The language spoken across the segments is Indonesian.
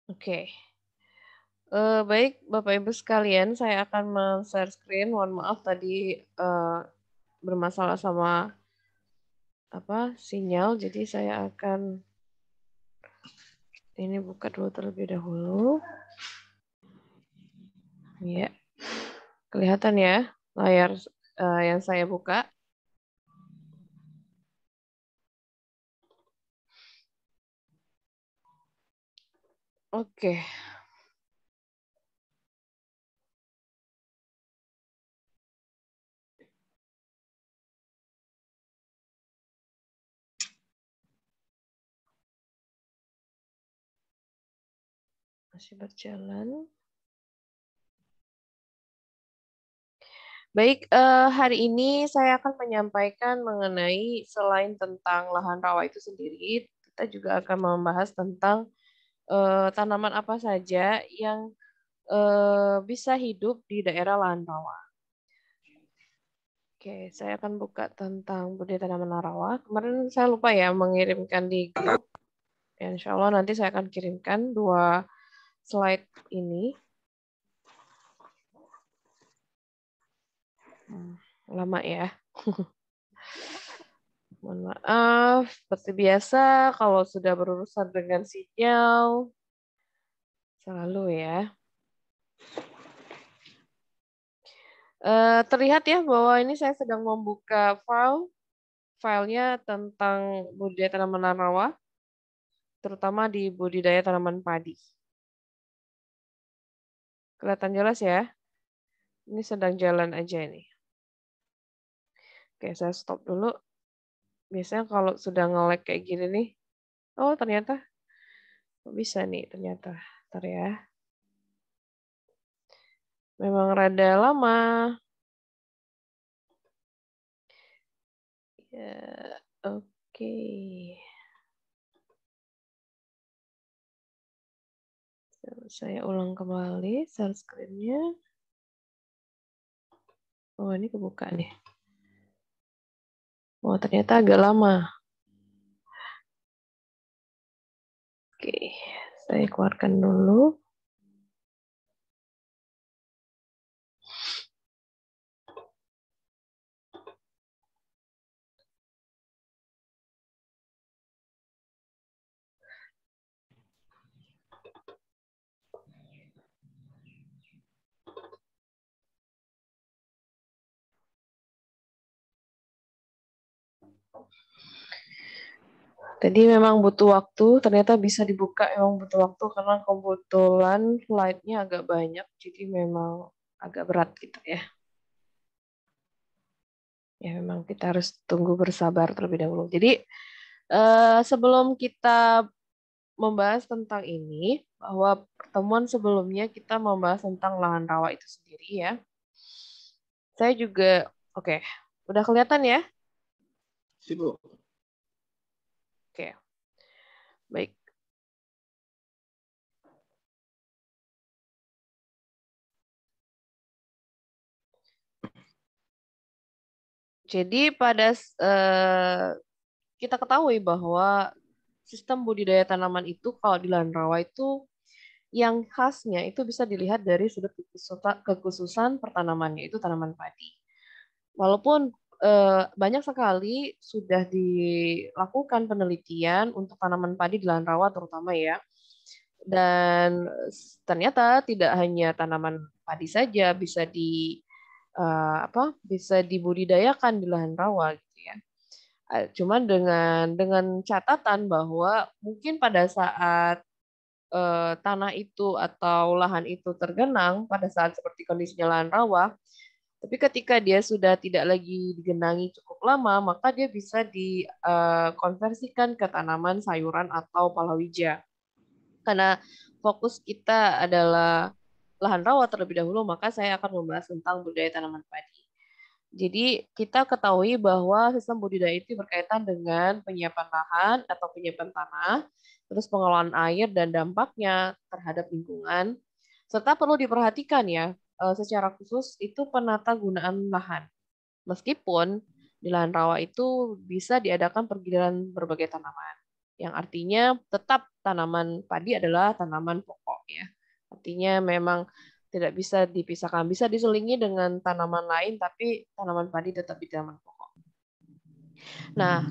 Oke. Baik, Bapak Ibu sekalian, saya akan men-share screen. Mohon maaf tadi bermasalah sama sinyal, jadi saya akan ini buka dulu terlebih dahulu. Ya, kelihatan ya layar yang saya buka. Oke. Masih berjalan. Baik, hari ini saya akan menyampaikan mengenai selain tentang lahan rawa itu sendiri, kita juga akan membahas tentang tanaman apa saja yang bisa hidup di daerah lahan rawa. Oke, saya akan buka tentang budidaya tanaman rawa. Kemarin saya lupa ya mengirimkan di grup. Ya, insya Allah nanti saya akan kirimkan 2 slide ini. Lama ya. Mohon maaf, seperti biasa kalau sudah berurusan dengan sinyal, selalu ya. Terlihat ya bahwa ini saya sedang membuka filenya tentang budidaya tanaman rawa, terutama di budidaya tanaman padi. Kelihatan jelas ya? Ini sedang jalan aja ini. Oke, saya stop dulu. Biasanya kalau sudah nge-lag kayak gini nih, oh ternyata bisa nih ternyata. Ntar ya. Memang rada lama. Ya, oke. Saya ulang kembali share screen-nya. Oh, ini kebuka nih. Oh, ternyata agak lama. Oke, saya keluarkan dulu. Tadi memang butuh waktu, ternyata bisa dibuka memang butuh waktu karena kebetulan slide-nya agak banyak, jadi memang agak berat gitu ya. Ya memang kita harus tunggu bersabar terlebih dahulu. Jadi sebelum kita membahas tentang ini, bahwa pertemuan sebelumnya kita membahas tentang lahan rawa itu sendiri ya. Saya juga, oke, udah kelihatan ya? Sibuk. Oke, baik. Jadi pada kita ketahui bahwa sistem budidaya tanaman itu kalau di lahan rawa itu yang khasnya itu bisa dilihat dari sudut kekhususan pertanamannya itu tanaman padi. Walaupun banyak sekali sudah dilakukan penelitian untuk tanaman padi di lahan rawa terutama ya. Dan ternyata tidak hanya tanaman padi saja bisa dibudidayakan di lahan rawa gitu ya. Cuman dengan catatan bahwa mungkin pada saat tanah itu atau lahan itu tergenang pada saat seperti kondisinya lahan rawa, tapi ketika dia sudah tidak lagi digenangi cukup lama, maka dia bisa dikonversikan ke tanaman sayuran atau palawija. Karena fokus kita adalah lahan rawa terlebih dahulu, maka saya akan membahas tentang budidaya tanaman padi. Jadi kita ketahui bahwa sistem budidaya itu berkaitan dengan penyiapan lahan atau penyiapan tanah, terus pengelolaan air dan dampaknya terhadap lingkungan, serta perlu diperhatikan ya, secara khusus itu penata gunaan lahan. Meskipun di lahan rawa itu bisa diadakan pergiliran berbagai tanaman. yang artinya tetap tanaman padi adalah tanaman pokok ya. Artinya memang tidak bisa dipisahkan, bisa diselingi dengan tanaman lain, tapi tanaman padi tetap di tanaman pokok. Nah,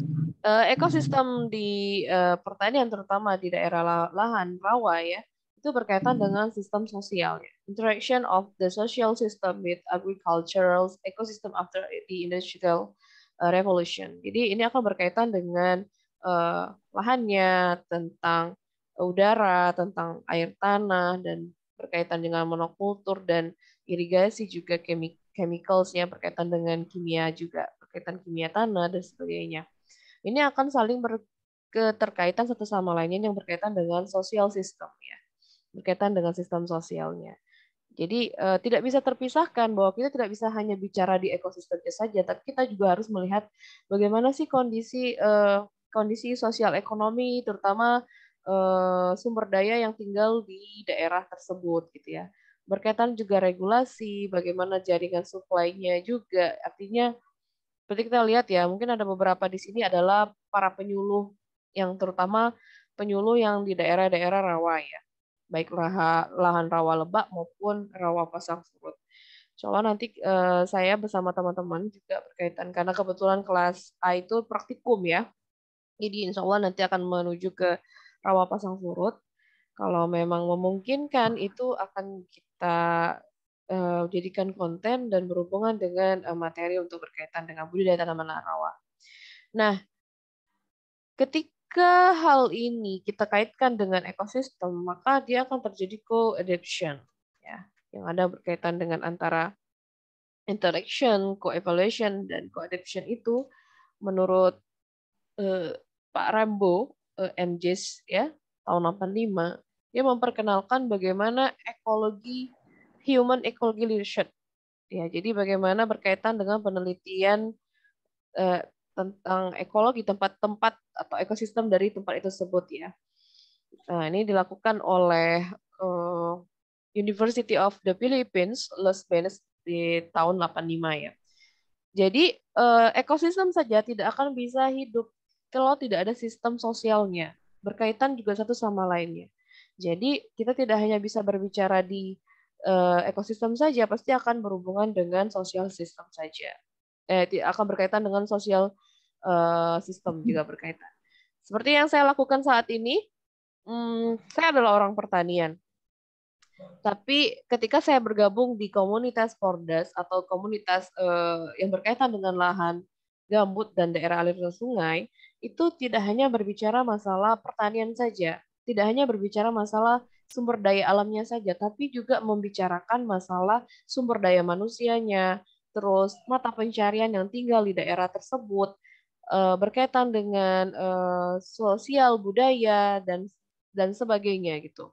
ekosistem di pertanian terutama di daerah lahan rawa ya, itu berkaitan dengan sistem sosial ya. Interaction of the social system with agricultural ecosystem after the industrial revolution. Jadi ini akan berkaitan dengan lahannya, tentang udara, tentang air tanah, dan berkaitan dengan monokultur dan irigasi juga chemicals-nya berkaitan dengan kimia juga, berkaitan kimia tanah dan sebagainya. Ini akan saling berketerkaitan satu sama lainnya yang berkaitan dengan sosial sistem ya, berkaitan dengan sistem sosialnya. Jadi tidak bisa terpisahkan bahwa kita tidak bisa hanya bicara di ekosistemnya saja, tapi kita juga harus melihat bagaimana sih kondisi sosial ekonomi, terutama sumber daya yang tinggal di daerah tersebut gitu ya. Berkaitan juga regulasi, bagaimana jaringan supply-nya juga. Artinya seperti kita lihat ya, mungkin ada beberapa di sini adalah para penyuluh, yang terutama penyuluh yang di daerah-daerah rawa ya, baik lahan rawa lebak maupun rawa pasang surut. Soalnya nanti saya bersama teman-teman juga berkaitan, karena kebetulan kelas A itu praktikum ya, jadi insya Allah nanti akan menuju ke rawa pasang surut. Kalau memang memungkinkan itu akan kita jadikan konten dan berhubungan dengan materi untuk berkaitan dengan budidaya tanaman rawa. Nah, ketika hal ini kita kaitkan dengan ekosistem, maka dia akan terjadi co-adaptation, ya, yang ada berkaitan dengan antara interaction, co-evaluation, dan co-adaptation itu menurut Pak Rambo, MJs ya, tahun 85, dia memperkenalkan bagaimana human ecology leadership. Ya, jadi bagaimana berkaitan dengan penelitian tentang ekologi tempat-tempat atau ekosistem dari tempat itu tersebut ya. Nah, ini dilakukan oleh University of the Philippines, Los Baños di tahun 85 ya. Jadi ekosistem saja tidak akan bisa hidup kalau tidak ada sistem sosialnya. Berkaitan juga satu sama lainnya. Jadi kita tidak hanya bisa berbicara di ekosistem saja, pasti akan berhubungan dengan sosial sistem saja. Akan berkaitan dengan sosial sistem juga berkaitan. Seperti yang saya lakukan saat ini, saya adalah orang pertanian. Tapi ketika saya bergabung di komunitas Pordas atau komunitas yang berkaitan dengan lahan gambut dan daerah aliran sungai, itu tidak hanya berbicara masalah pertanian saja, tidak hanya berbicara masalah sumber daya alamnya saja, tapi juga membicarakan masalah sumber daya manusianya, terus mata pencarian yang tinggal di daerah tersebut, berkaitan dengan sosial budaya dan sebagainya gitu.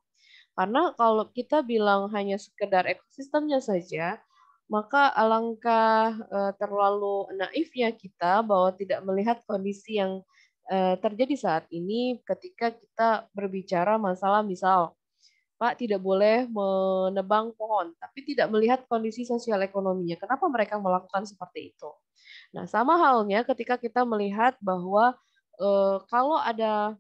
Karena kalau kita bilang hanya sekedar ekosistemnya saja, maka alangkah terlalu naifnya kita bahwa tidak melihat kondisi yang terjadi saat ini ketika kita berbicara masalah misal, Pak tidak boleh menebang pohon, tapi tidak melihat kondisi sosial ekonominya. Kenapa mereka melakukan seperti itu? Nah, sama halnya ketika kita melihat bahwa kalau ada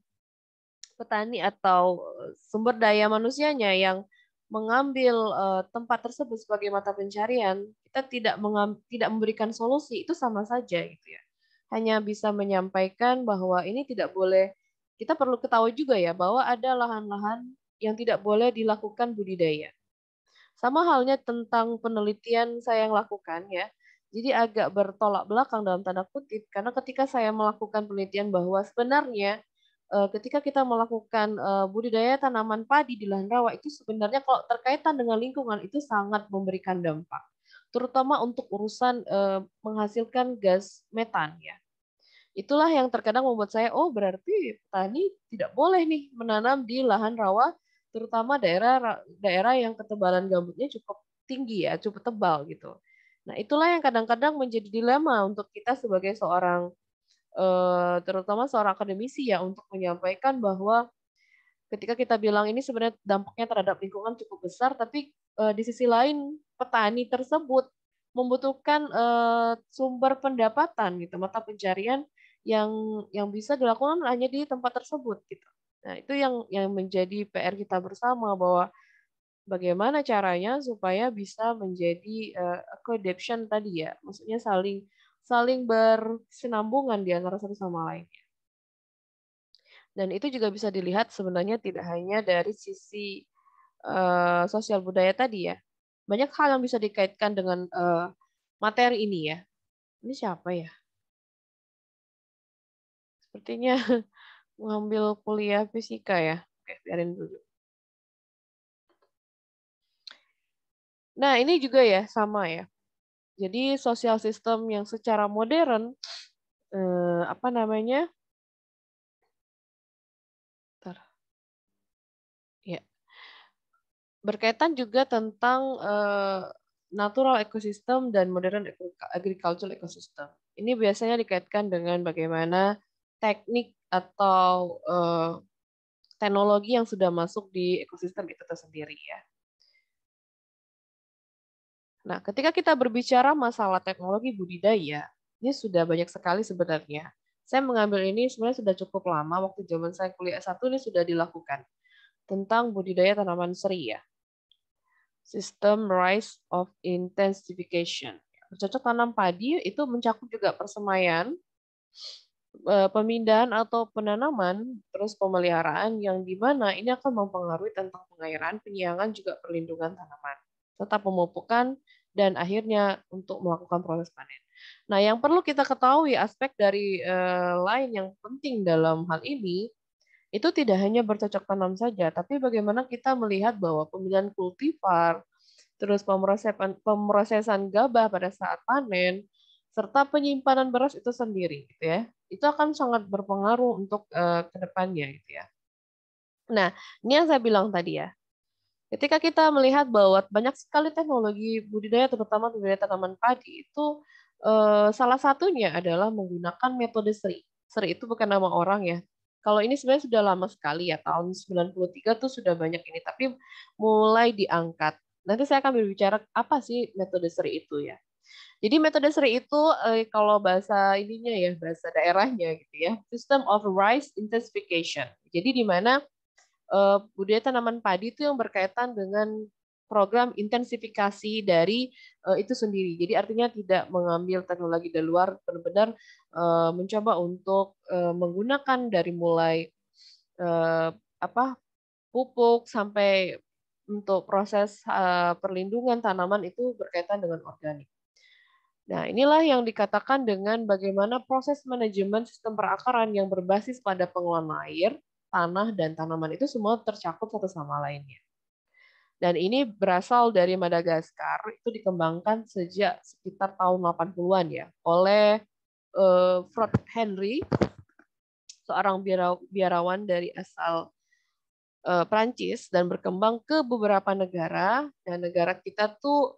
petani atau sumber daya manusianya yang mengambil tempat tersebut sebagai mata pencarian, kita tidak memberikan solusi, itu sama saja gitu ya. Hanya bisa menyampaikan bahwa ini tidak boleh, kita perlu ketahui juga ya bahwa ada lahan-lahan yang tidak boleh dilakukan budidaya. Sama halnya tentang penelitian saya yang lakukan ya. Jadi agak bertolak belakang dalam tanda kutip, karena ketika saya melakukan penelitian bahwa sebenarnya ketika kita melakukan budidaya tanaman padi di lahan rawa itu sebenarnya kalau terkaitan dengan lingkungan itu sangat memberikan dampak, terutama untuk urusan menghasilkan gas metan ya. Itulah yang terkadang membuat saya, oh berarti petani tidak boleh nih menanam di lahan rawa, terutama daerah yang ketebalan gambutnya cukup tinggi ya, cukup tebal gitu. Nah itulah yang kadang-kadang menjadi dilema untuk kita sebagai seorang terutama seorang akademisi ya, untuk menyampaikan bahwa ketika kita bilang ini sebenarnya dampaknya terhadap lingkungan cukup besar, tapi di sisi lain petani tersebut membutuhkan sumber pendapatan gitu, mata pencarian yang bisa dilakukan hanya di tempat tersebut gitu. Nah, itu yang menjadi PR kita bersama bahwa bagaimana caranya supaya bisa menjadi co-adaption tadi ya, maksudnya saling saling berkesinambungan di antara satu sama lain. Dan itu juga bisa dilihat sebenarnya tidak hanya dari sisi sosial budaya tadi ya. Banyak hal yang bisa dikaitkan dengan materi ini ya. Ini siapa ya? Sepertinya mengambil kuliah fisika ya. Oke, biarin dulu. Nah, ini juga ya sama ya. Jadi sosial sistem yang secara modern apa namanya? Bentar. Ya, berkaitan juga tentang natural ecosystem dan modern agricultural ecosystem. Ini biasanya dikaitkan dengan bagaimana teknik atau teknologi yang sudah masuk di ekosistem itu tersendiri ya. Nah, ketika kita berbicara masalah teknologi budidaya, ini sudah banyak sekali sebenarnya. Saya mengambil ini sebenarnya sudah cukup lama, waktu zaman saya kuliah S1 ini sudah dilakukan tentang budidaya tanaman seri ya. Sistem Rise of Intensification. Bercocok tanam padi itu mencakup juga persemaian, pemindahan atau penanaman, terus pemeliharaan yang di mana ini akan mempengaruhi tentang pengairan, penyiangan, juga perlindungan tanaman, serta pemupukan, dan akhirnya untuk melakukan proses panen. Nah, yang perlu kita ketahui aspek dari lain yang penting dalam hal ini, itu tidak hanya bercocok tanam saja, tapi bagaimana kita melihat bahwa pemilihan kultivar, terus pemrosesan gabah pada saat panen, serta penyimpanan beras itu sendiri, gitu ya. Itu akan sangat berpengaruh untuk ke depannya, gitu ya. Nah, ini yang saya bilang tadi ya. Ketika kita melihat bahwa banyak sekali teknologi budidaya, terutama budidaya tanaman padi, itu salah satunya adalah menggunakan metode seri. Seri itu bukan nama orang ya. Kalau ini sebenarnya sudah lama sekali ya, tahun 93 tuh sudah banyak ini, tapi mulai diangkat. Nanti saya akan berbicara apa sih metode seri itu ya. Jadi metode seri itu kalau bahasa ininya ya, bahasa daerahnya gitu ya, system of rice intensification. Jadi di mana budidaya tanaman padi itu yang berkaitan dengan program intensifikasi dari itu sendiri. Jadi artinya tidak mengambil teknologi dari luar, benar-benar mencoba untuk menggunakan dari mulai apa pupuk sampai untuk proses perlindungan tanaman itu berkaitan dengan organik. Nah, inilah yang dikatakan dengan bagaimana proses manajemen sistem perakaran yang berbasis pada pengelolaan air, tanah, dan tanaman itu semua tercakup satu sama lainnya. Dan ini berasal dari Madagaskar, itu dikembangkan sejak sekitar tahun 80-an ya, oleh Frode Henry, seorang biarawan dari asal Prancis dan berkembang ke beberapa negara, dan negara kita tuh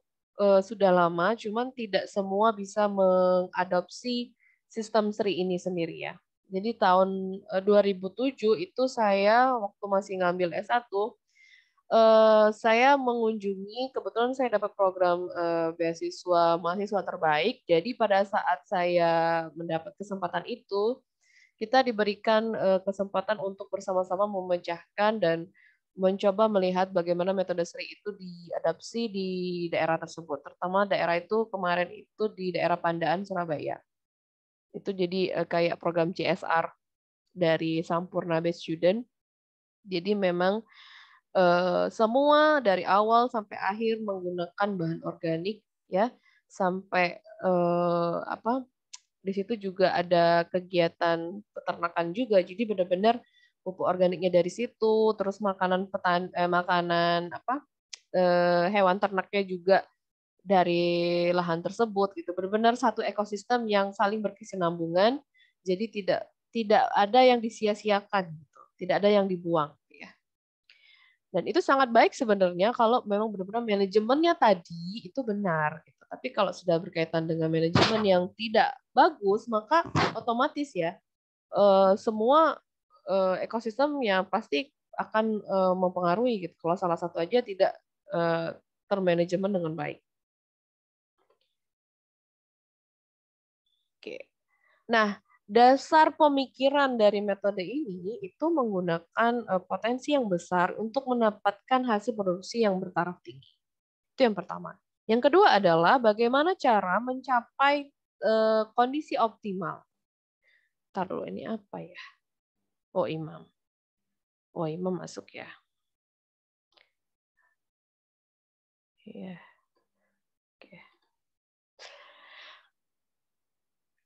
sudah lama, cuman tidak semua bisa mengadopsi sistem seri ini sendiri ya. Jadi tahun 2007 itu saya waktu masih ngambil S1, saya mengunjungi, kebetulan saya dapat program beasiswa mahasiswa terbaik. Jadi pada saat saya mendapat kesempatan itu, kita diberikan kesempatan untuk bersama-sama memecahkan dan mencoba melihat bagaimana metode seri itu diadapsi di daerah tersebut. Terutama daerah itu kemarin itu di daerah Pandaan, Surabaya. Itu jadi kayak program CSR dari Sampurna Best Student. Jadi memang semua dari awal sampai akhir menggunakan bahan organik ya, sampai apa di situ juga ada kegiatan peternakan juga. Jadi benar-benar pupuk organiknya dari situ, terus makanan apa hewan ternaknya juga dari lahan tersebut gitu. Benar-benar satu ekosistem yang saling berkesinambungan. Jadi tidak tidak ada yang disia-siakan gitu. Tidak ada yang dibuang gitu ya. Dan itu sangat baik sebenarnya kalau memang benar-benar manajemennya tadi itu benar gitu. Tapi kalau sudah berkaitan dengan manajemen yang tidak bagus, maka otomatis ya semua ekosistem yang pasti akan mempengaruhi gitu. Kalau salah satu aja tidak termanajemen dengan baik. Oke. Nah, Dasar pemikiran dari metode ini itu menggunakan potensi yang besar untuk mendapatkan hasil produksi yang bertaraf tinggi. Itu yang pertama. Yang kedua adalah bagaimana cara mencapai kondisi optimal. Ntar dulu, ini apa ya? Oh, Imam. Oh, Imam masuk ya. Iya. Oke.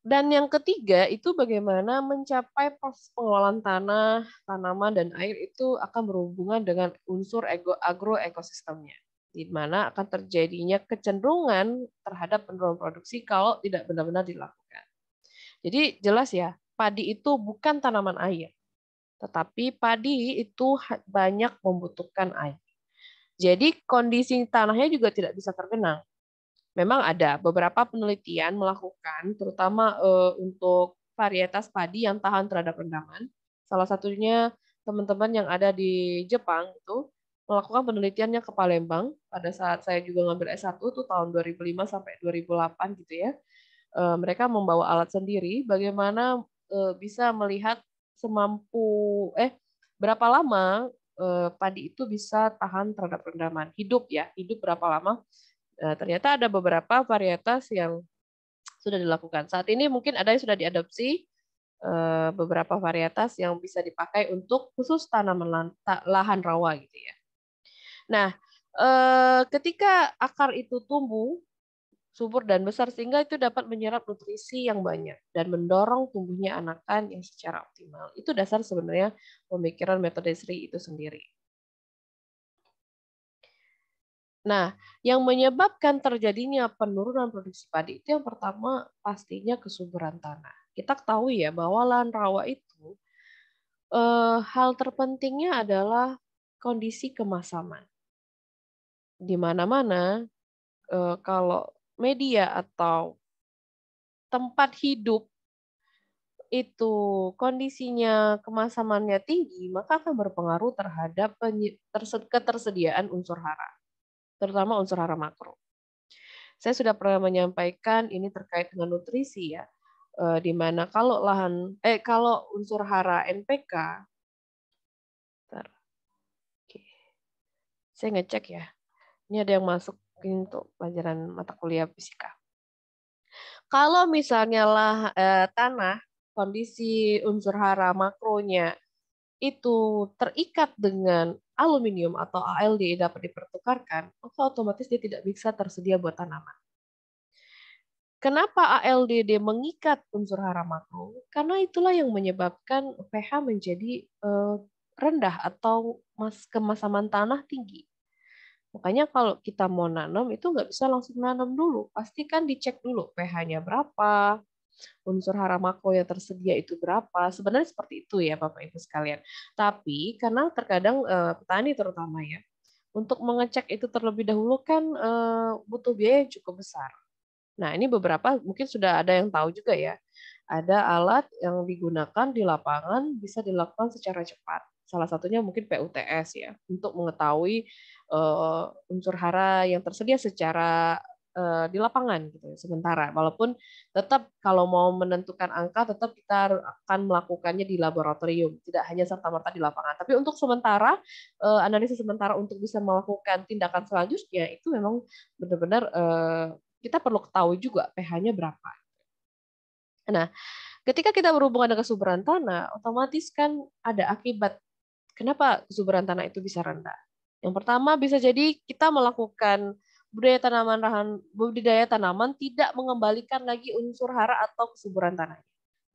Dan yang ketiga itu bagaimana mencapai proses pengelolaan tanah, tanaman, dan air itu akan berhubungan dengan unsur agroekosistemnya, di mana akan terjadinya kecenderungan terhadap penurunan produksi kalau tidak benar-benar dilakukan. Jadi jelas ya, padi itu bukan tanaman air, tetapi padi itu banyak membutuhkan air. Jadi kondisi tanahnya juga tidak bisa tergenang. Memang ada beberapa penelitian melakukan, terutama untuk varietas padi yang tahan terhadap rendaman. Salah satunya teman-teman yang ada di Jepang itu melakukan penelitiannya ke Palembang pada saat saya juga ngambil S1 tuh tahun 2005 sampai 2008 gitu ya. Mereka membawa alat sendiri bagaimana bisa melihat berapa lama padi itu bisa tahan terhadap rendaman. Hidup berapa lama. Ternyata ada beberapa varietas yang sudah dilakukan. Saat ini mungkin ada yang sudah diadopsi, beberapa varietas yang bisa dipakai untuk khusus tanaman lahan rawa gitu ya. Nah, ketika akar itu tumbuh subur dan besar sehingga itu dapat menyerap nutrisi yang banyak dan mendorong tumbuhnya anakan yang secara optimal. Itu dasar sebenarnya pemikiran metode Sri itu sendiri. Nah, yang menyebabkan terjadinya penurunan produksi padi itu yang pertama pastinya kesuburan tanah. Kita ketahui ya bahwa lahan rawa itu hal terpentingnya adalah kondisi kemasaman. Di mana-mana kalau media atau tempat hidup itu kondisinya kemasamannya tinggi, maka akan berpengaruh terhadap ketersediaan unsur hara, terutama unsur hara makro. Saya sudah pernah menyampaikan ini terkait dengan nutrisi ya, di mana kalau unsur hara NPK, oke, saya ngecek ya, ini ada yang masuk untuk pelajaran mata kuliah fisika. Kalau misalnya tanah kondisi unsur hara makronya itu terikat dengan aluminium atau ALD dapat dipertukarkan, maka otomatis dia tidak bisa tersedia buat tanaman. Kenapa ALDD mengikat unsur hara makro? Karena itulah yang menyebabkan pH menjadi rendah atau kemasaman tanah tinggi. Makanya kalau kita mau nanam itu nggak bisa langsung nanam dulu. Pastikan dicek dulu pH-nya berapa, unsur hara makro yang tersedia itu berapa. Sebenarnya seperti itu ya Bapak Ibu sekalian. Tapi karena terkadang petani terutama ya, untuk mengecek itu terlebih dahulu kan butuh biaya yang cukup besar. Nah, ini beberapa mungkin sudah ada yang tahu juga ya. Ada alat yang digunakan di lapangan bisa dilakukan secara cepat. Salah satunya mungkin PUTS ya, untuk mengetahui unsur hara yang tersedia secara di lapangan gitu ya, sementara. Walaupun tetap kalau mau menentukan angka tetap kita akan melakukannya di laboratorium, tidak hanya serta-merta di lapangan. Tapi untuk sementara analisis sementara untuk bisa melakukan tindakan selanjutnya itu memang benar-benar kita perlu ketahui juga pH-nya berapa. Nah, ketika kita berhubungan dengan kesuburan tanah, otomatis kan ada akibat kenapa kesuburan tanah itu bisa rendah. Yang pertama bisa jadi kita melakukan budidaya tanaman tidak mengembalikan lagi unsur hara atau kesuburan tanah.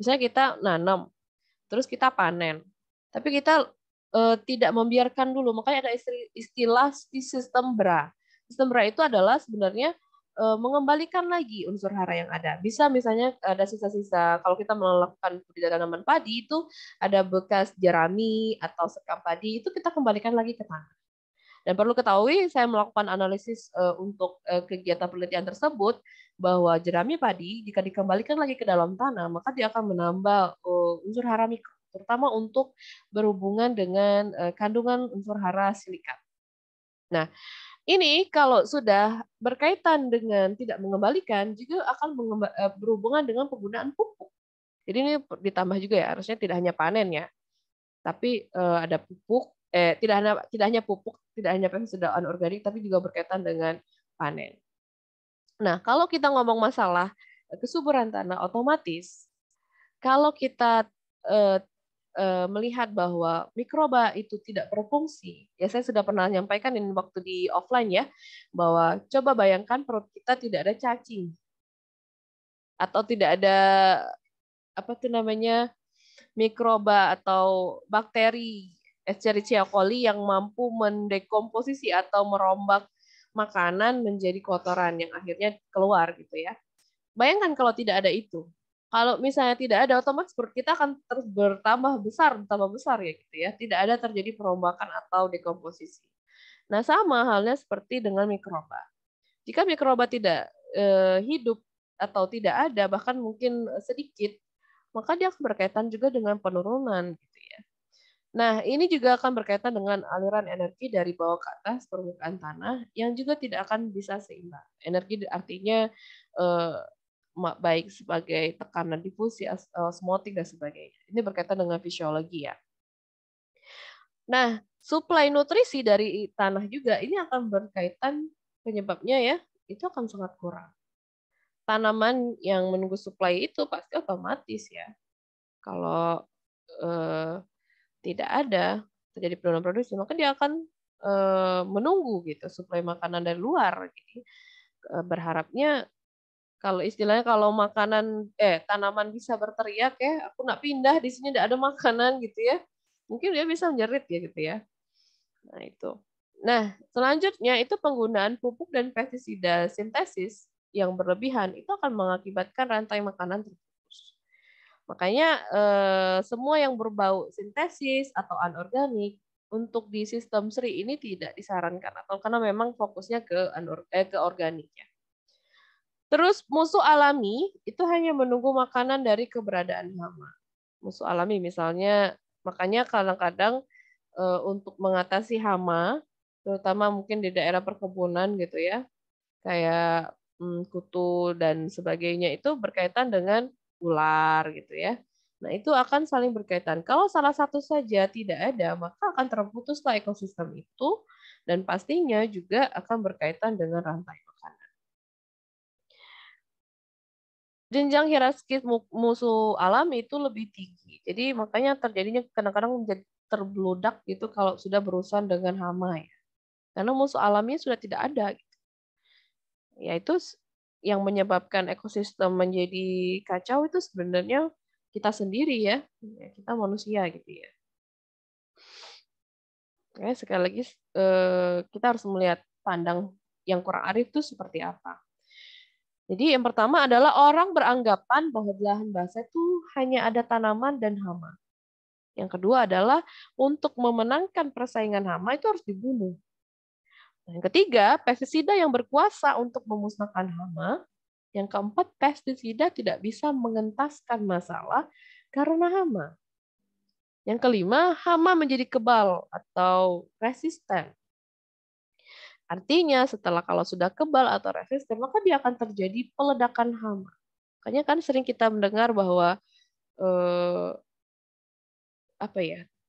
Misalnya kita nanam, terus kita panen, tapi kita tidak membiarkan dulu. Makanya ada istilah sistem BRA. Sistem BRA itu adalah sebenarnya mengembalikan lagi unsur hara yang ada. Bisa misalnya ada sisa-sisa, kalau kita melakukan budidaya tanaman padi itu ada bekas jerami atau sekam padi, itu kita kembalikan lagi ke tanah. Dan perlu ketahui, saya melakukan analisis untuk kegiatan penelitian tersebut, bahwa jerami padi jika dikembalikan lagi ke dalam tanah, maka dia akan menambah unsur hara mikro, terutama untuk berhubungan dengan kandungan unsur hara silikat. Nah, ini kalau sudah berkaitan dengan tidak mengembalikan, juga akan berhubungan dengan penggunaan pupuk. Jadi ini ditambah juga ya, harusnya tidak hanya panen ya, tapi ada pupuk, tidak hanya pupuk, tidak hanya pestisida anorganik, tapi juga berkaitan dengan panen. Nah, kalau kita ngomong masalah kesuburan tanah, otomatis kalau kita melihat bahwa mikroba itu tidak berfungsi, ya saya sudah pernah nyampaikan ini waktu di offline ya, bahwa coba bayangkan perut kita tidak ada cacing atau tidak ada apa tuh namanya mikroba atau bakteri Escherichia coli yang mampu mendekomposisi atau merombak makanan menjadi kotoran yang akhirnya keluar gitu ya. Bayangkan kalau tidak ada itu. Kalau misalnya tidak ada, otomatis perut kita akan terus bertambah besar ya gitu ya. Tidak ada terjadi perombakan atau dekomposisi. Nah, sama halnya seperti dengan mikroba. Jika mikroba tidak hidup atau tidak ada, bahkan mungkin sedikit, maka dia akan berkaitan juga dengan penurunan gitu ya. Nah, ini juga akan berkaitan dengan aliran energi dari bawah ke atas permukaan tanah yang juga tidak akan bisa seimbang. Energi artinya baik sebagai tekanan difusi, osmotik dan sebagainya. Ini berkaitan dengan fisiologi ya. Nah, suplai nutrisi dari tanah juga ini akan berkaitan penyebabnya ya, itu akan sangat kurang. Tanaman yang menunggu suplai itu pasti otomatis ya. Kalau tidak ada terjadi penurunan produksi, maka dia akan menunggu gitu suplai makanan dari luar. Jadi berharapnya kalau istilahnya kalau tanaman bisa berteriak ya, aku nak pindah di sini tidak ada makanan gitu ya. Mungkin dia bisa menjerit ya gitu ya. Nah, itu. Nah, selanjutnya itu penggunaan pupuk dan pestisida sintesis yang berlebihan itu akan mengakibatkan rantai makanan terputus. Makanya semua yang berbau sintesis atau anorganik untuk di sistem SRI ini tidak disarankan atau karena memang fokusnya ke organiknya. Terus musuh alami itu hanya menunggu makanan dari keberadaan hama. Musuh alami misalnya, makanya kadang-kadang untuk mengatasi hama, terutama mungkin di daerah perkebunan gitu ya, kayak kutu dan sebagainya itu berkaitan dengan ular gitu ya. Nah itu akan saling berkaitan. Kalau salah satu saja tidak ada, maka akan terputuslah ekosistem itu dan pastinya juga akan berkaitan dengan rantai makanan. Jenjang hierarkis musuh alami itu lebih tinggi. Jadi makanya terjadinya kadang-kadang menjadi terbludak gitu kalau sudah berurusan dengan hama ya. Karena musuh alaminya sudah tidak ada. Gitu. Yaitu yang menyebabkan ekosistem menjadi kacau itu sebenarnya kita sendiri ya. Kita manusia gitu ya. Sekali lagi kita harus melihat pandang yang kurang arif itu seperti apa. Jadi yang pertama adalah orang beranggapan bahwa di lahan basah itu hanya ada tanaman dan hama. Yang kedua adalah untuk memenangkan persaingan hama itu harus dibunuh. Yang ketiga, pestisida yang berkuasa untuk memusnahkan hama. Yang keempat, pestisida tidak bisa mengentaskan masalah karena hama. Yang kelima, hama menjadi kebal atau resisten. Artinya setelah kalau sudah kebal atau resisten, maka dia akan terjadi peledakan hama. Makanya kan sering kita mendengar bahwa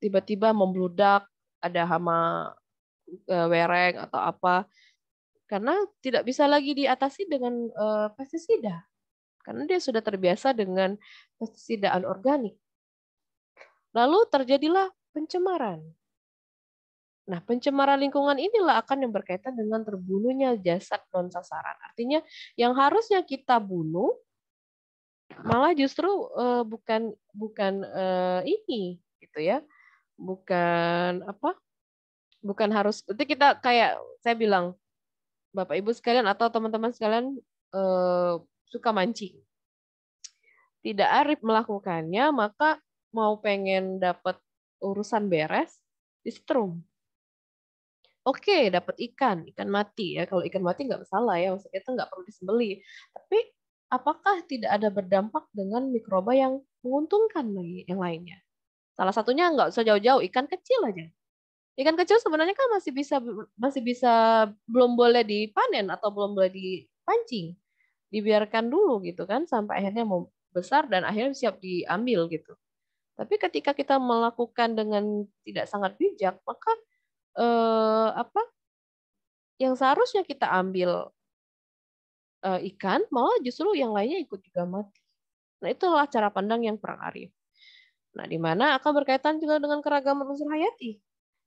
tiba-tiba membludak ada hama wereng atau apa karena tidak bisa lagi diatasi dengan pestisida karena dia sudah terbiasa dengan pestisida anorganik. Lalu terjadilah pencemaran. Nah, pencemaran lingkungan inilah akan yang berkaitan dengan terbunuhnya jasad non sasaran. Artinya yang harusnya kita bunuh malah justru bukan ini gitu ya. Bukan harus itu kita kayak saya bilang Bapak Ibu sekalian atau teman-teman sekalian suka mancing. Tidak arif melakukannya, maka mau pengen dapat urusan beres, disetrum. Oke, dapat ikan mati ya. Kalau ikan mati nggak masalah ya, maksudnya itu nggak perlu disembeli. Tapi apakah tidak ada berdampak dengan mikroba yang menguntungkan lagi yang lainnya? Salah satunya nggak usah jauh-jauh, ikan kecil aja. Ikan kecil sebenarnya kan masih bisa belum boleh dipanen atau belum boleh dipancing. Dibiarkan dulu gitu kan sampai akhirnya besar dan akhirnya siap diambil gitu. Tapi ketika kita melakukan dengan tidak sangat bijak, maka apa yang seharusnya kita ambil ikan, malah justru yang lainnya ikut juga mati. Nah, itulah cara pandang yang kurang arif. Nah, di mana akan berkaitan juga dengan keragaman unsur hayati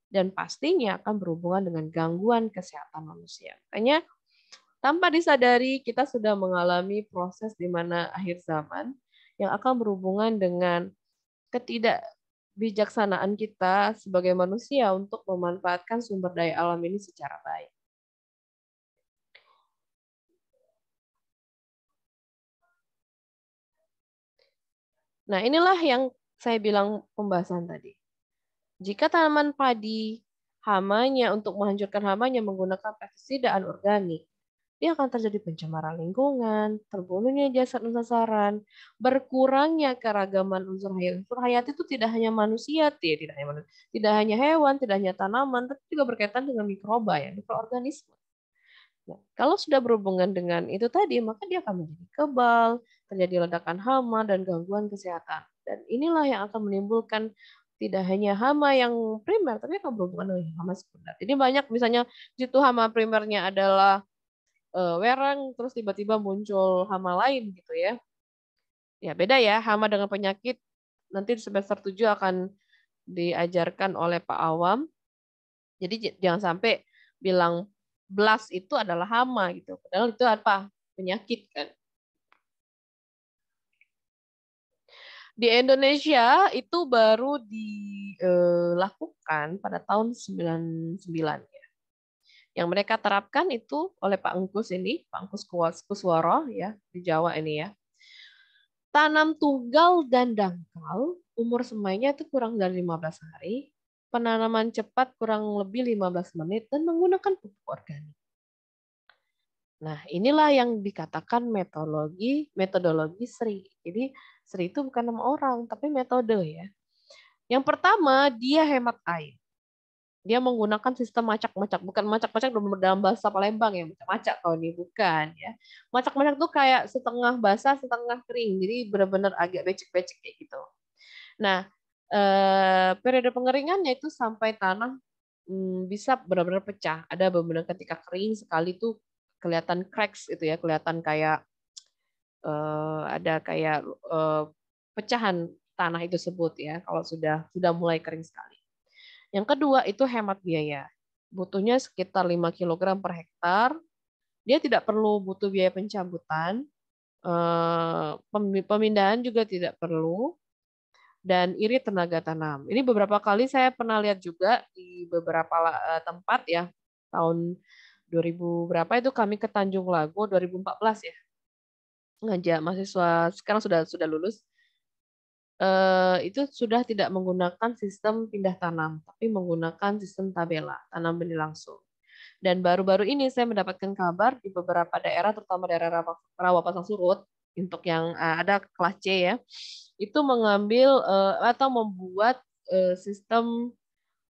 dan pastinya akan berhubungan dengan gangguan kesehatan manusia. Makanya tanpa disadari kita sudah mengalami proses di mana akhir zaman yang akan berhubungan dengan ketidakbijaksanaan kita sebagai manusia untuk memanfaatkan sumber daya alam ini secara baik. Nah, inilah yang saya bilang pembahasan tadi. Jika tanaman padi hamanya untuk menghancurkan hamanya menggunakan pestisida anorganik, dia akan terjadi pencemaran lingkungan, terbunuhnya jasad sasaran, berkurangnya keragaman unsur hayati. Unsur hayati itu tidak hanya manusia, tidak hanya hewan, tidak hanya tanaman, tapi juga berkaitan dengan mikroba ya, mikroorganisme. Nah, kalau sudah berhubungan dengan itu tadi, maka dia akan menjadi kebal, terjadi ledakan hama dan gangguan kesehatan. Dan inilah yang akan menimbulkan tidak hanya hama yang primer, tapi akan berhubungan dengan hama sekunder. Jadi banyak misalnya situ hama primernya adalah wereng, terus tiba-tiba muncul hama lain gitu ya. Ya beda ya, hama dengan penyakit nanti di semester 7 akan diajarkan oleh Pak Awam. Jadi jangan sampai bilang BLAS itu adalah hama gitu. Padahal itu apa? Penyakit kan. Di Indonesia itu baru dilakukan pada tahun 99 ya. Yang mereka terapkan itu oleh Pak Engkus ini, Pak Engkus Kusworo ya di Jawa ini ya. Tanam tunggal dan dangkal, umur semainya itu kurang dari 15 hari, penanaman cepat kurang lebih 15 menit dan menggunakan pupuk organik. Nah, inilah yang dikatakan metodologi SRI. Jadi, SRI itu bukan nama orang, tapi metode ya. Yang pertama, dia hemat air. Dia menggunakan sistem macak-macak, bukan macak-macak dalam bahasa Palembang ya, macak-macak kalau ini bukan ya. Macak-macak tuh kayak setengah basah, setengah kering, jadi benar-benar agak becek-becek kayak gitu. Nah, periode pengeringannya itu sampai tanah bisa benar-benar pecah. Ada benar-benar ketika kering sekali tuh kelihatan cracks itu ya, kelihatan kayak ada kayak pecahan tanah itu sebut ya, kalau sudah mulai kering sekali. Yang kedua itu hemat biaya. Butuhnya sekitar 5 kg per hektar. Dia tidak perlu butuh biaya pencabutan. Pemindahan juga tidak perlu. Dan irit tenaga tanam. Ini beberapa kali saya pernah lihat juga di beberapa tempat ya. Tahun 2000 berapa itu kami ke Tanjung Lago 2014 ya. Ngajak mahasiswa sekarang sudah lulus. Itu sudah tidak menggunakan sistem pindah tanam, tapi menggunakan sistem tabela, tanam benih langsung. Dan baru-baru ini saya mendapatkan kabar di beberapa daerah, terutama daerah rawa pasang surut, untuk yang ada kelas C ya, itu mengambil atau membuat sistem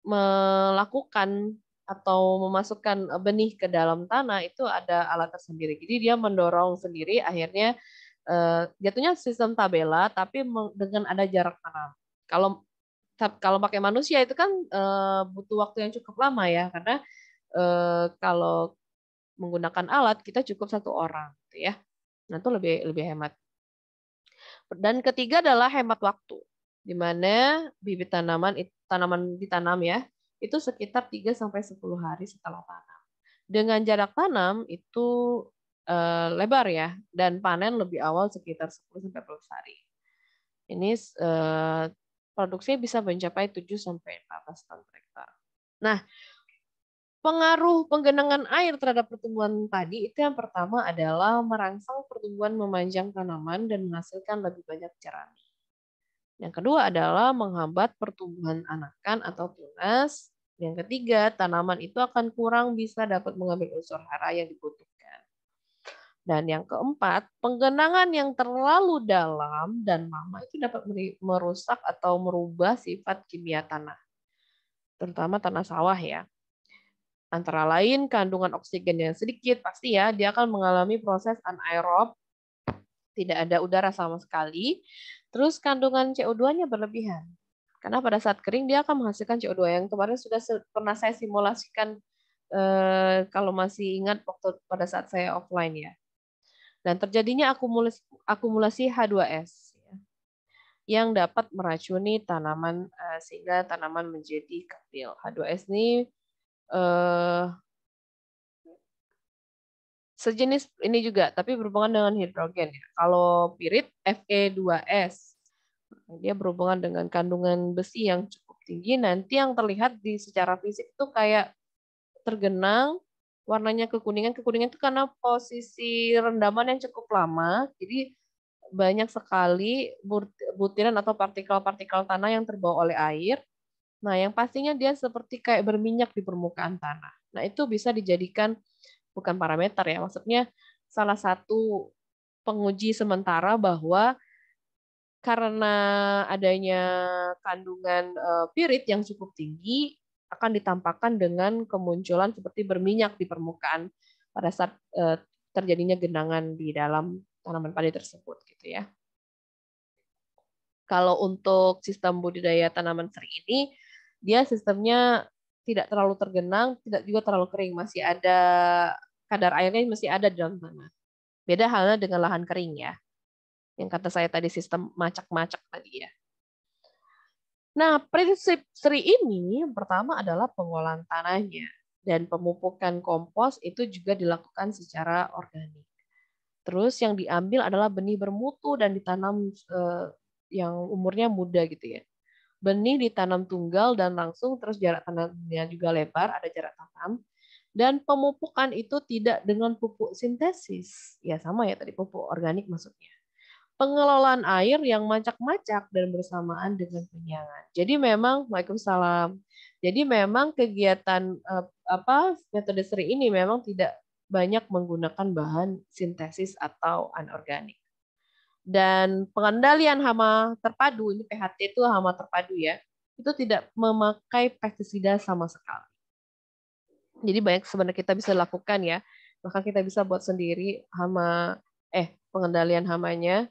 melakukan atau memasukkan benih ke dalam tanah itu ada alat tersendiri. Jadi dia mendorong sendiri, akhirnya jatuhnya sistem tabela tapi dengan ada jarak tanam. Kalau pakai manusia itu kan butuh waktu yang cukup lama ya, karena kalau menggunakan alat kita cukup 1 orang gitu ya. Nah, itu lebih hemat. Dan ketiga adalah hemat waktu, di mana bibit tanaman ditanam ya, itu sekitar 3 sampai 10 hari setelah tanam. Dengan jarak tanam itu lebar ya, dan panen lebih awal sekitar 10 sampai 12 hari. Ini produksinya bisa mencapai 7 sampai 14 ton per hektar. Nah, pengaruh penggenangan air terhadap pertumbuhan padi itu yang pertama adalah merangsang pertumbuhan memanjang tanaman dan menghasilkan lebih banyak jerami. Yang kedua adalah menghambat pertumbuhan anakan atau tunas. Yang ketiga, tanaman itu akan kurang bisa dapat mengambil unsur hara yang dibutuhkan. Dan yang keempat, penggenangan yang terlalu dalam dan lama itu dapat merusak atau merubah sifat kimia tanah, terutama tanah sawah ya. Antara lain kandungan oksigen yang sedikit, pasti ya dia akan mengalami proses anaerob, tidak ada udara sama sekali. Terus kandungan CO2-nya berlebihan. Karena pada saat kering dia akan menghasilkan CO2 yang kemarin sudah pernah saya simulasikan kalau masih ingat waktu pada saat saya offline ya. Dan terjadinya akumulasi H2S ya, yang dapat meracuni tanaman sehingga tanaman menjadi kerdil. H2S ini sejenis ini juga, tapi berhubungan dengan hidrogen. Kalau pirit Fe2S, dia berhubungan dengan kandungan besi yang cukup tinggi. Nanti yang terlihat di secara fisik itu kayak tergenang, warnanya kekuningan. Kekuningan itu karena posisi rendaman yang cukup lama, jadi banyak sekali butiran atau partikel-partikel tanah yang terbawa oleh air. Nah, yang pastinya dia seperti kayak berminyak di permukaan tanah. Nah, itu bisa dijadikan bukan parameter ya, maksudnya salah satu penguji sementara bahwa karena adanya kandungan pirit yang cukup tinggi akan ditampakkan dengan kemunculan seperti berminyak di permukaan pada saat terjadinya genangan di dalam tanaman padi tersebut gitu ya. Kalau untuk sistem budidaya tanaman seri ini, dia sistemnya tidak terlalu tergenang, tidak juga terlalu kering, masih ada kadar airnya masih ada di dalam tanah. Beda halnya dengan lahan kering ya, yang kata saya tadi sistem macak-macak tadi ya. Nah, prinsip seri ini yang pertama adalah pengolahan tanahnya dan pemupukan kompos itu juga dilakukan secara organik. Terus yang diambil adalah benih bermutu dan ditanam yang umurnya muda gitu ya. Benih ditanam tunggal dan langsung, terus jarak tanamnya juga lebar, ada jarak tanam. Dan pemupukan itu tidak dengan pupuk sintesis. Ya sama ya tadi pupuk organik maksudnya. Pengelolaan air yang macak-macak dan bersamaan dengan penyiangan. Jadi memang, Waalaikumsalam. Jadi memang kegiatan metode seri ini memang tidak banyak menggunakan bahan sintesis atau anorganik. Dan pengendalian hama terpadu, ini PHT itu hama terpadu ya, itu tidak memakai pestisida sama sekali. Jadi banyak sebenarnya kita bisa lakukan ya, bahkan kita bisa buat sendiri pengendalian hamanya,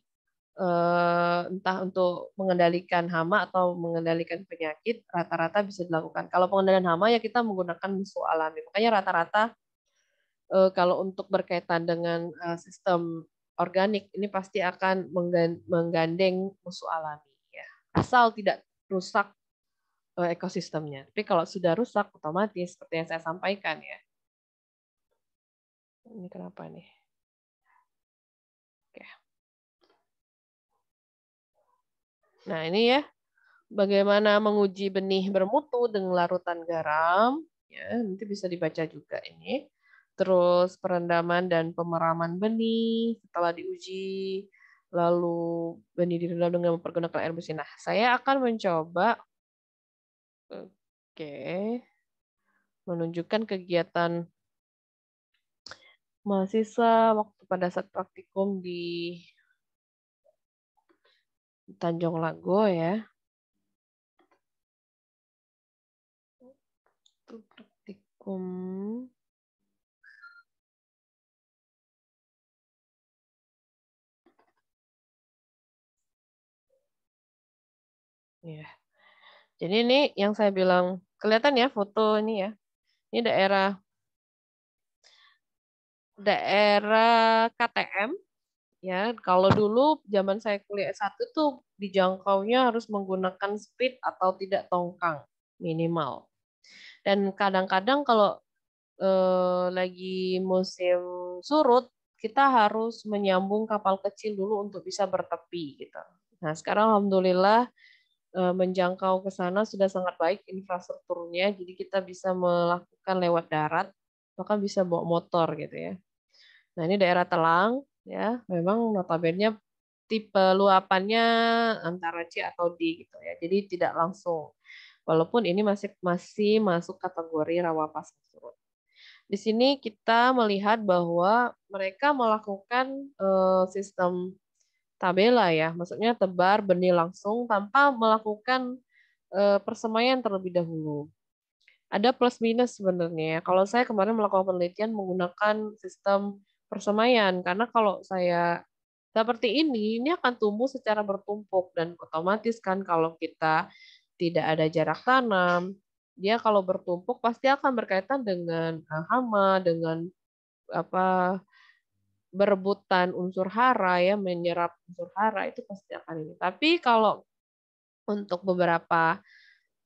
entah untuk mengendalikan hama atau mengendalikan penyakit, rata-rata bisa dilakukan. Kalau pengendalian hama ya kita menggunakan musuh alami. Makanya rata-rata kalau untuk berkaitan dengan sistem organik ini pasti akan menggandeng musuh alami ya. Asal tidak rusak ekosistemnya. Tapi kalau sudah rusak otomatis seperti yang saya sampaikan ya. Ini kenapa nih? Oke. Nah, ini ya bagaimana menguji benih bermutu dengan larutan garam ya, nanti bisa dibaca juga ini. Terus perendaman dan pemeraman benih setelah diuji, lalu benih direndam dengan mempergunakan air bersih. Nah, saya akan mencoba menunjukkan kegiatan mahasiswa waktu pada saat praktikum di Tanjung Lago ya. Itu praktikum ya. Jadi ini yang saya bilang, kelihatan ya foto ini ya. Ini daerah KTM ya. Kalau dulu zaman saya kuliah S1 tuh dijangkaunya harus menggunakan speed atau tidak tongkang minimal. Dan kadang-kadang kalau lagi musim surut, kita harus menyambung kapal kecil dulu untuk bisa bertepi gitu. Nah, sekarang alhamdulillah menjangkau ke sana sudah sangat baik infrastrukturnya, jadi kita bisa melakukan lewat darat, bahkan bisa bawa motor gitu ya. Nah, ini daerah Telang ya, memang notabene tipe luapannya antara C atau D gitu ya. Jadi tidak langsung. Walaupun ini masih masuk kategori rawa pasang surut. Di sini kita melihat bahwa mereka melakukan sistem tabela ya, maksudnya tebar benih langsung tanpa melakukan persemaian terlebih dahulu. Ada plus minus sebenarnya. Kalau saya kemarin melakukan penelitian menggunakan sistem persemaian, karena kalau saya seperti ini akan tumbuh secara bertumpuk dan otomatis kan kalau kita tidak ada jarak tanam, dia kalau bertumpuk pasti akan berkaitan dengan hama, dengan apa berebutan unsur hara ya, menyerap unsur hara itu pasti akan ini. Tapi kalau untuk beberapa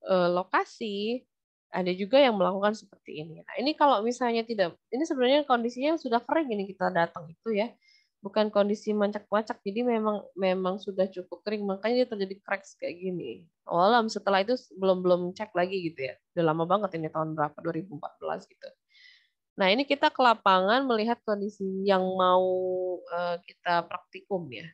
lokasi ada juga yang melakukan seperti ini. Nah, ini kalau misalnya tidak, ini sebenarnya kondisinya sudah kering ini kita datang itu ya, bukan kondisi macak-macak. Jadi memang memang sudah cukup kering, makanya dia terjadi cracks kayak gini. Alam setelah itu belum belum cek lagi gitu ya. Udah lama banget ini tahun berapa 2014 gitu. Nah, ini kita ke lapangan melihat kondisi yang mau kita praktikum ya.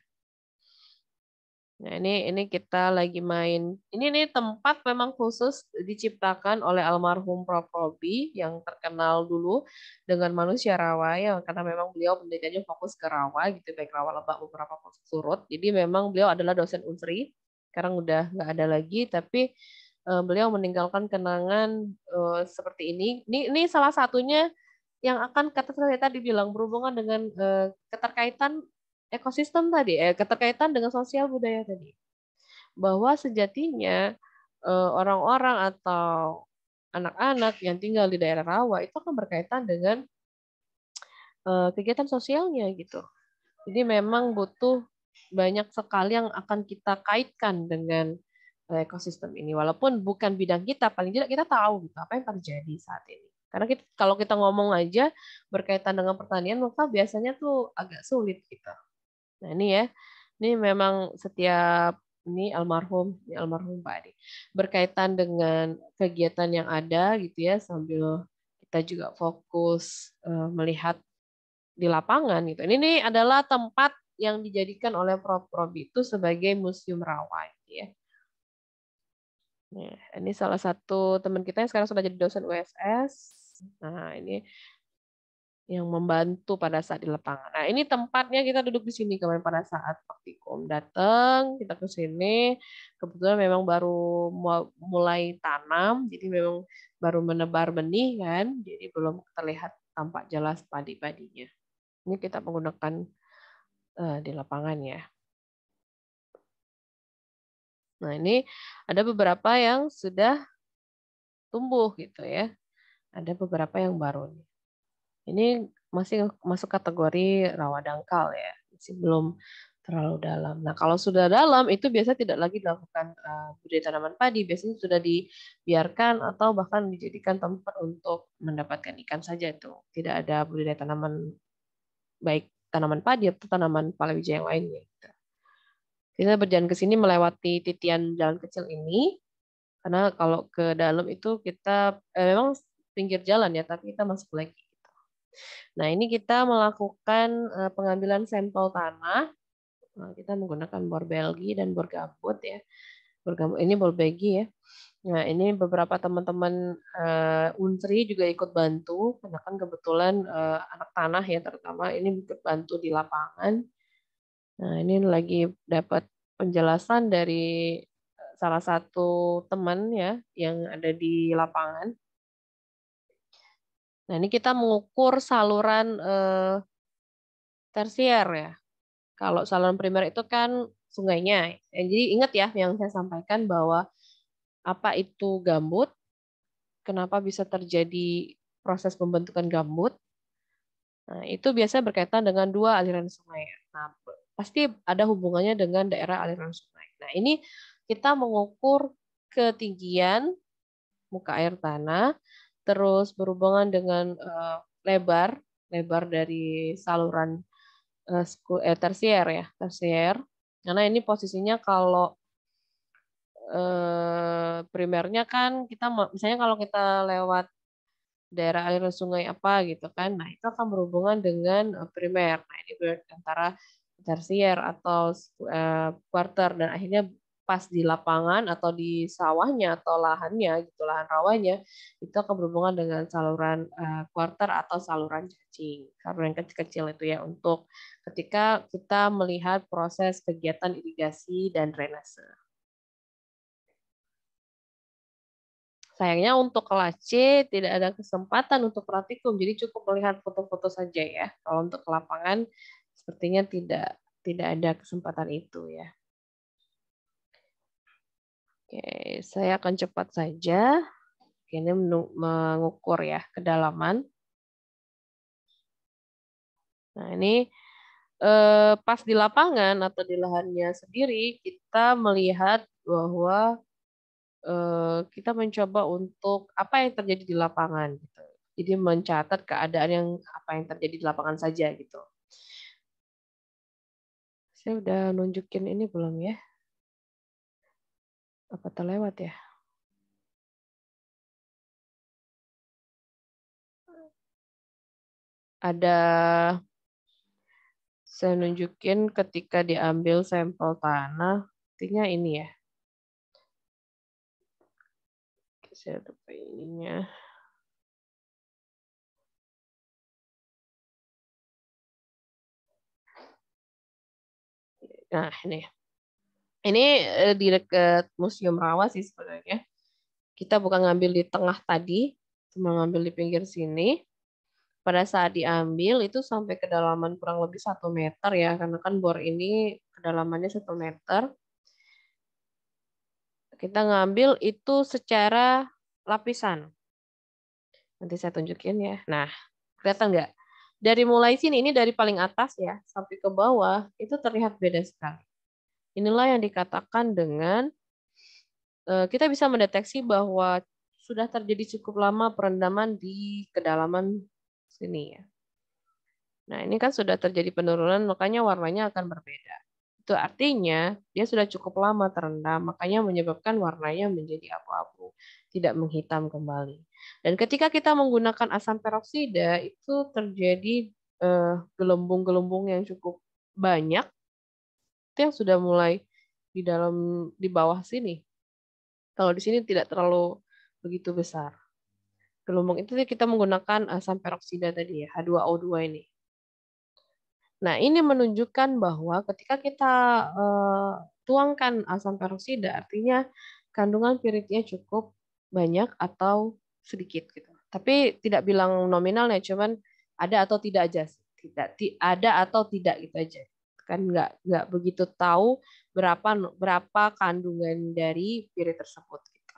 Nah, ini kita lagi main. Ini tempat memang khusus diciptakan oleh almarhum Prof. Robi yang terkenal dulu dengan manusia rawa ya, karena memang beliau penelitiannya fokus ke rawa gitu, baik rawa lebak beberapa surut. Jadi memang beliau adalah dosen Unsri. Sekarang udah nggak ada lagi, tapi beliau meninggalkan kenangan seperti ini. Ini salah satunya yang akan kata saya tadi bilang berhubungan dengan keterkaitan ekosistem tadi, keterkaitan dengan sosial budaya tadi. Bahwa sejatinya orang-orang atau anak-anak yang tinggal di daerah rawa itu akan berkaitan dengan kegiatan sosialnya gitu. Jadi memang butuh banyak sekali yang akan kita kaitkan dengan ekosistem ini. Walaupun bukan bidang kita, paling tidak kita tahu gitu, apa yang terjadi saat ini. Karena kalau kita ngomong aja berkaitan dengan pertanian, maka biasanya tuh agak sulit gitu. Nah ini ya, ini memang setiap ini almarhum Pak Adi, berkaitan dengan kegiatan yang ada gitu ya, sambil kita juga fokus melihat di lapangan gitu. Ini adalah tempat yang dijadikan oleh Prof. Robi itu sebagai museum rawa gitu ya. Nah, ini salah satu teman kita yang sekarang sudah jadi dosen USS. Nah, ini yang membantu pada saat di lapangan. Nah, ini tempatnya kita duduk di sini kemarin pada saat praktikum. Datang, kita ke sini. Kebetulan memang baru mulai tanam, jadi memang baru menebar benih kan, jadi belum terlihat tampak jelas padi-padinya. Ini kita menggunakan di lapangan ya. Nah, ini ada beberapa yang sudah tumbuh gitu ya. Ada beberapa yang baru. Ini masih masuk kategori rawa dangkal ya, masih belum terlalu dalam. Nah, kalau sudah dalam itu biasa tidak lagi dilakukan budidaya tanaman padi, biasanya sudah dibiarkan atau bahkan dijadikan tempat untuk mendapatkan ikan saja itu. Tidak ada budidaya tanaman baik tanaman padi atau tanaman palawija yang lainnya. Gitu. Kita berjalan ke sini melewati titian jalan kecil ini, karena kalau ke dalam itu kita memang pinggir jalan ya, tapi kita masuk lagi. Nah, ini kita melakukan pengambilan sampel tanah. Nah, kita menggunakan bor Belgi dan bor gambut ya. Ini bor Belgi ya. Nah, ini beberapa teman-teman Unsri juga ikut bantu, karena kan kebetulan anak tanah ya terutama ini ikut bantu di lapangan. Nah, ini lagi dapat penjelasan dari salah satu teman ya yang ada di lapangan. Nah, ini kita mengukur saluran tersier ya. Kalau saluran primer itu kan sungainya. Jadi ingat ya yang saya sampaikan bahwa apa itu gambut, kenapa bisa terjadi proses pembentukan gambut. Nah, itu biasanya berkaitan dengan dua aliran sungai. Nah, pasti ada hubungannya dengan daerah aliran sungai. Nah, ini kita mengukur ketinggian muka air tanah, terus berhubungan dengan lebar dari saluran tersier ya, tersier. Karena ini posisinya kalau primernya kan kita misalnya kalau kita lewat daerah aliran sungai apa gitu kan, nah itu akan berhubungan dengan primer. Nah ini antara tersier atau quarter dan akhirnya pas di lapangan atau di sawahnya atau lahannya gitu lahan rawanya itu akan berhubungan dengan saluran quarter atau saluran cacing, saluran kecil-kecil itu ya untuk ketika kita melihat proses kegiatan irigasi dan drainase. Sayangnya untuk kelas C tidak ada kesempatan untuk praktikum, jadi cukup melihat foto-foto saja ya. Kalau untuk ke lapangan sepertinya tidak tidak ada kesempatan itu ya. Oke, saya akan cepat saja. Ini mengukur ya kedalaman. Nah, ini pas di lapangan atau di lahannya sendiri, kita melihat bahwa kita mencoba untuk apa yang terjadi di lapangan. Gitu. Jadi mencatat keadaan yang apa yang terjadi di lapangan saja gitu. Saya udah nunjukin ini belum ya? Apa terlewat ya? Ada saya nunjukin ketika diambil sampel tanah, artinya ini ya. Saya lupa ininya. Nah, ini. Ini di dekat Museum Rawa sih sebenarnya. Kita bukan ngambil di tengah tadi, cuma ngambil di pinggir sini. Pada saat diambil itu sampai kedalaman kurang lebih 1 meter ya, karena kan bor ini kedalamannya 1 meter. Kita ngambil itu secara lapisan. Nanti saya tunjukin ya. Nah, kelihatan nggak? Dari mulai sini, ini dari paling atas ya, sampai ke bawah, itu terlihat beda sekali. Inilah yang dikatakan dengan kita bisa mendeteksi bahwa sudah terjadi cukup lama perendaman di kedalaman sini ya. Nah, ini kan sudah terjadi penurunan, makanya warnanya akan berbeda. Itu artinya dia sudah cukup lama terendam, makanya menyebabkan warnanya menjadi abu-abu, tidak menghitam kembali. Dan ketika kita menggunakan asam peroksida, itu terjadi gelembung-gelembung yang cukup banyak, itu yang sudah mulai di bawah sini. Kalau di sini tidak terlalu begitu besar. Gelembung itu kita menggunakan asam peroksida tadi ya, H2O2 ini. Nah, ini menunjukkan bahwa ketika kita tuangkan asam peroksida, artinya kandungan piritnya cukup banyak atau sedikit gitu. Tapi tidak bilang nominalnya, cuman ada atau tidak aja. Tidak ada atau tidak gitu aja. Kan nggak begitu tahu berapa kandungan dari pirit tersebut. Gitu.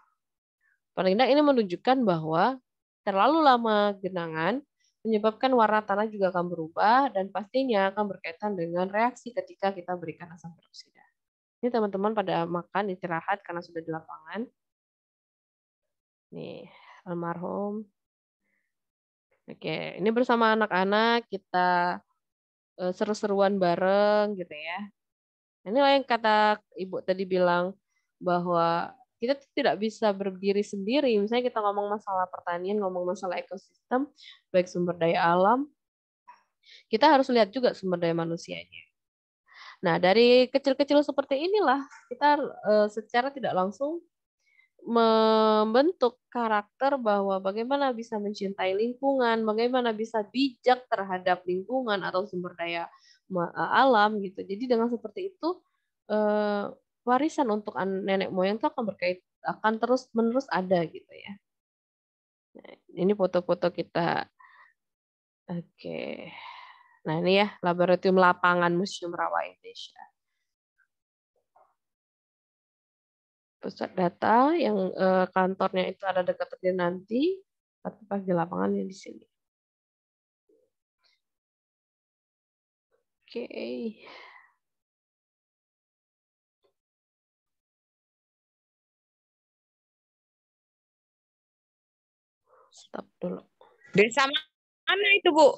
Paling tidak ini menunjukkan bahwa terlalu lama genangan menyebabkan warna tanah juga akan berubah dan pastinya akan berkaitan dengan reaksi ketika kita berikan asam peroksida. Ini teman-teman pada makan istirahat karena sudah di lapangan. Nih, almarhum. Oke, ini bersama anak-anak kita seru-seruan bareng gitu ya. Inilah yang kata Ibu tadi bilang bahwa kita tidak bisa berdiri sendiri. Misalnya kita ngomong masalah pertanian, ngomong masalah ekosistem, baik sumber daya alam, kita harus lihat juga sumber daya manusianya. Nah, dari kecil-kecil seperti inilah kita secara tidak langsung membentuk karakter bahwa bagaimana bisa mencintai lingkungan, bagaimana bisa bijak terhadap lingkungan atau sumber daya alam gitu. Jadi dengan seperti itu warisan untuk nenek moyang itu akan terus menerus ada gitu ya. Nah, ini foto-foto kita. Oke. Nah, ini ya laboratorium lapangan Museum Rawa Indonesia. Pusat data yang kantornya itu ada dekat nanti, tapi pas di lapangannya di sini. Oke. Stop dulu. Desa mana itu, Bu?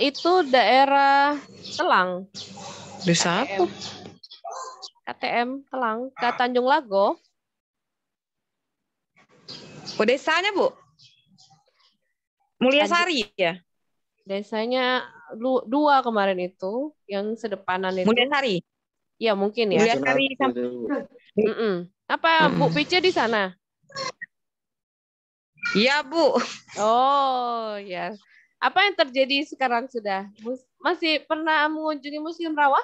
Itu daerah Telang. Desa apa? KTM Telang, ke Tanjung Lago. Oh, desanya, Bu? Mulyasari ya? Desanya 2 kemarin itu, yang sedepanan itu. Mulyasari? Ya, mungkin ya. Mulyasari. Apa Bu Pice di sana? Iya, Bu. Oh, ya. Apa yang terjadi sekarang sudah? Masih pernah mengunjungi Museum Rawa?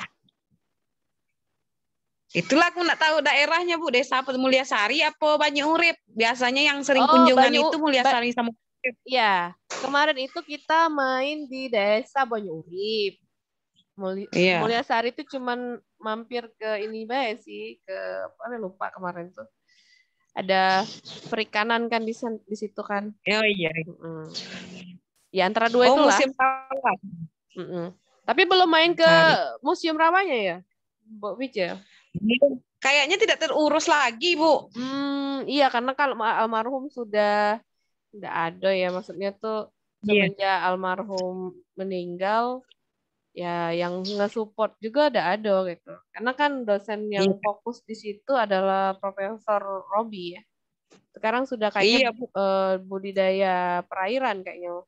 Itulah aku nggak tahu daerahnya, Bu. Desa apa, Mulyasari apa Banyu Urip? Biasanya yang sering kunjungan itu Mulyasari sama ya, kemarin itu kita main di Desa Banyu Urip. Iya. Mulyasari itu cuman mampir ke ini bae sih, ke apa lupa kemarin tuh. Ada perikanan kan di situ kan. Oh iya. Ya antara dua Oh, itulah. Museum Rawa. Tapi belum main ke Museum Rawanya ya, Bu Vice? Kayaknya tidak terurus lagi, Bu. Iya, karena kalau almarhum sudah tidak ada ya, maksudnya tuh semenjak almarhum meninggal, ya yang nge-support juga udah ada gitu. Karena kan dosen yang fokus di situ adalah Profesor Robi ya. Sekarang sudah kayaknya budidaya perairan kayaknya.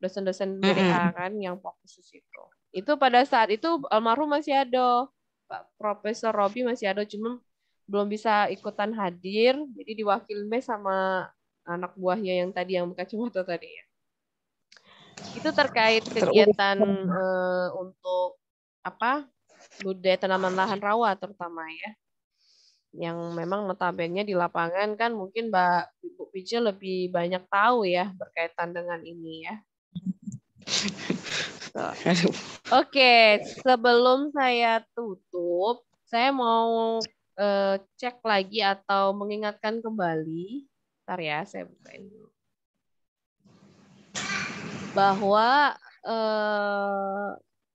Dosen-dosen BDA kan yang fokus di situ. Itu pada saat itu almarhum masih ada. Pak Profesor Robi masih ada, cuma belum bisa ikutan hadir, jadi diwakilin sama anak buahnya yang tadi yang berkacamata tadi ya. Itu terkait kegiatan untuk apa budaya tanaman lahan rawa terutama ya, yang memang notabene di lapangan kan mungkin Ibu Pice lebih banyak tahu ya berkaitan dengan ini ya. Oke, sebelum saya tutup, saya mau cek lagi atau mengingatkan kembali. Bentar ya, saya bukain dulu. Bahwa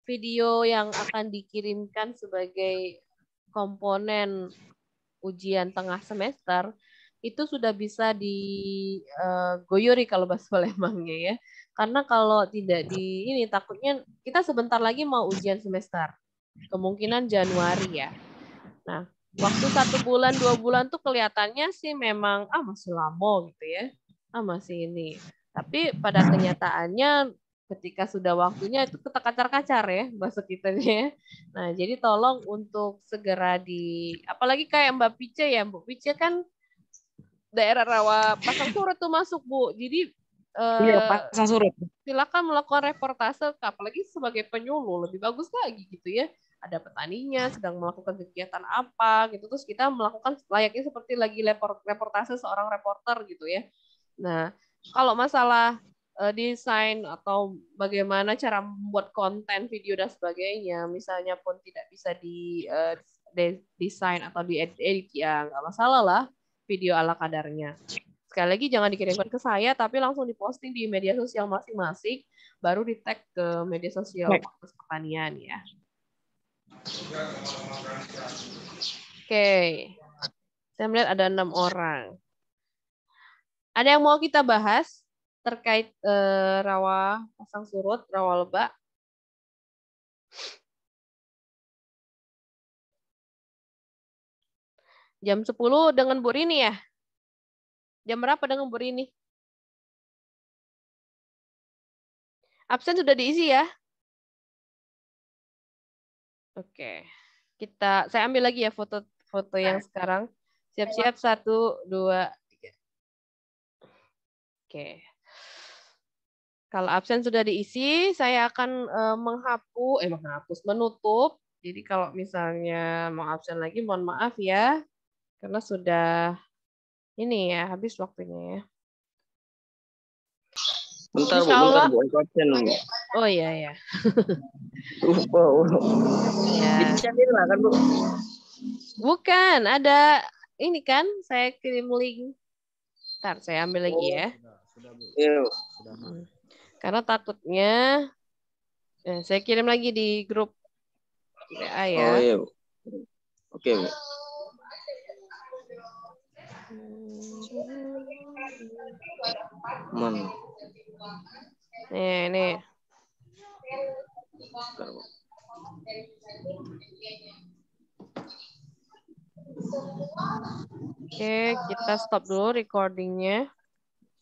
video yang akan dikirimkan sebagai komponen ujian tengah semester itu sudah bisa digoyori kalau bahasa Palembangnya ya. Karena kalau tidak ini takutnya kita sebentar lagi mau ujian semester. Kemungkinan Januari ya. Nah, waktu 1 bulan, 2 bulan tuh kelihatannya sih memang masih lama gitu ya. Masih ini. Tapi pada kenyataannya ketika sudah waktunya itu ketar-kacar ya bahasa kitanya. Nah, jadi tolong untuk segera apalagi kayak Mbak Pice ya, Mbak Pice kan daerah rawa pasang surut tuh masuk Bu. Jadi pasang surut. Silakan melakukan reportase, apalagi sebagai penyuluh lebih bagus lagi gitu ya. Ada petaninya sedang melakukan kegiatan apa gitu, terus kita melakukan layaknya seperti lagi reportase seorang reporter gitu ya. Nah, kalau masalah desain atau bagaimana cara membuat konten video dan sebagainya, misalnya pun tidak bisa desain atau diedit ya nggak masalah lah, video ala kadarnya. Sekali lagi jangan dikirimkan ke saya, tapi langsung diposting di media sosial masing-masing, baru di-tag ke media sosial Fakultas Pertanian ya. Oke, saya melihat ada 6 orang. Ada yang mau kita bahas terkait rawa pasang surut, rawa lebak? Jam 10 dengan Bu Rini ya? Jam berapa dengan Bu Rini? Absen sudah diisi ya? Oke. Saya ambil lagi ya foto yang sekarang. Siap-siap 1, 2, 3. Oke. Kalau absen sudah diisi, saya akan menutup. Jadi kalau misalnya mau absen lagi, mohon maaf ya. Karena sudah ini ya, habis waktunya ya. Bentar Bu, absen Bu. Oh iya ya. Ya. Kan, Bu? Bukan, ada ini kan, saya kirim link. Ntar saya ambil lagi ya. Sudah Bu. Iya. Karena takutnya saya kirim lagi di grup WA ya. Oh iya Bu. Oke Bu. Mana? Nih. Oke, kita stop dulu recordingnya.